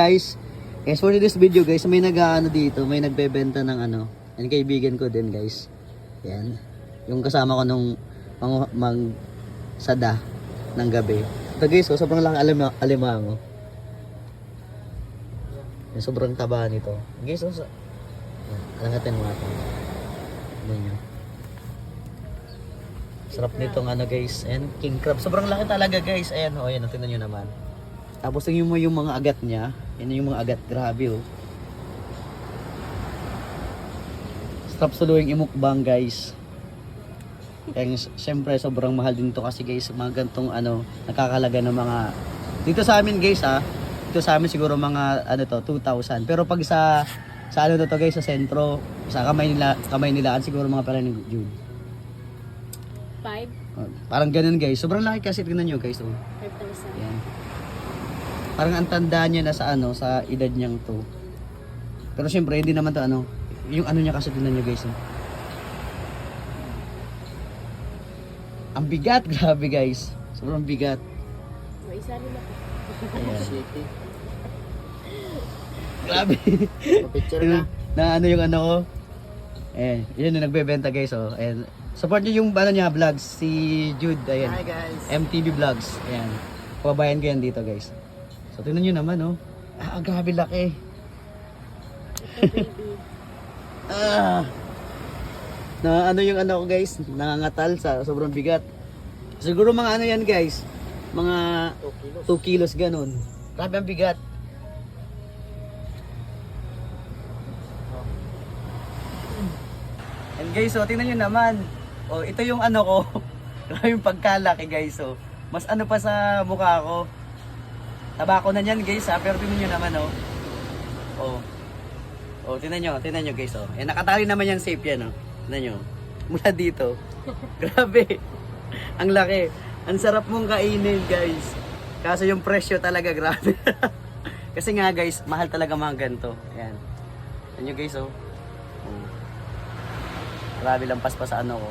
Guys, for this video guys, may nag-ano dito, may nagbebenta ng ano. Yan kaibigan ko din guys. Yan. Yung kasama ko nung sada ng gabi. Ito guys, sobrang laki alimango. Yan, sobrang taba nito. Guys, alangatin mo natin. Ganyan. Sarap nitong ano guys, and king crab. Sobrang laki talaga guys. Ayan, oh, ayan, tingnan nyo naman. Tapos tingnan mo yung mga agat niya. Yan yung mga agat, grabe oh. Sarap suluing imukbang guys. Kaya syempre sobrang mahal din to kasi guys, mga gantong ano, nakakalaga ng mga dito sa amin guys dito sa amin siguro mga ano to 2,000. Pero pag sa ano to guys, sa sentro, sa kamay nilaan siguro mga pala ni Jude. 5? Parang ganun guys. Sobrang laki kasi, tingnan nyo guys oh. 5,000. Yan. Parang ang tanda niya na sa ano, sa edad niyang to. Pero syempre hindi naman to ano, yung ano niya kasi tingnan nyo guys oh. Ang bigat, grabe guys. Sobrang bigat. Isa rin ako. Ayan. Grabe. Picture na. Na ano yung ano ko. Eh, yun yung nagbebenta guys oh. Ayan. Support nyo yung ano niya, vlogs, si Jude, ayan. Hi guys. MTV Vlogs, ayan. Pababayan ko yan dito guys. So tingnan nyo naman oh. Grabe laki. Na ano yung ano ko guys, nangangatal sa sobrang bigat. Siguro mga ano yan guys, mga 2 kilos ganun. Grabe ang bigat. And guys, so tingnan nyo naman. Oh, ito yung ano ko. Grabe yung pagkalaki guys. So, mas ano pa sa mukha ko. Tabako na niyan guys ha, pero tingnan nyo naman oh. Oh. Oh, tingnan nyo guys oh. Eh nakatali naman yung safe yan oh. Tingnan nyo. Mula dito. Grabe. Ang laki. Ang sarap mong kainin guys. Kaso yung presyo talaga grabe. Kasi nga guys, mahal talaga mga ganito. Ayan. Tingnan nyo guys oh. Oh. Grabe lang paspas sa ano ko.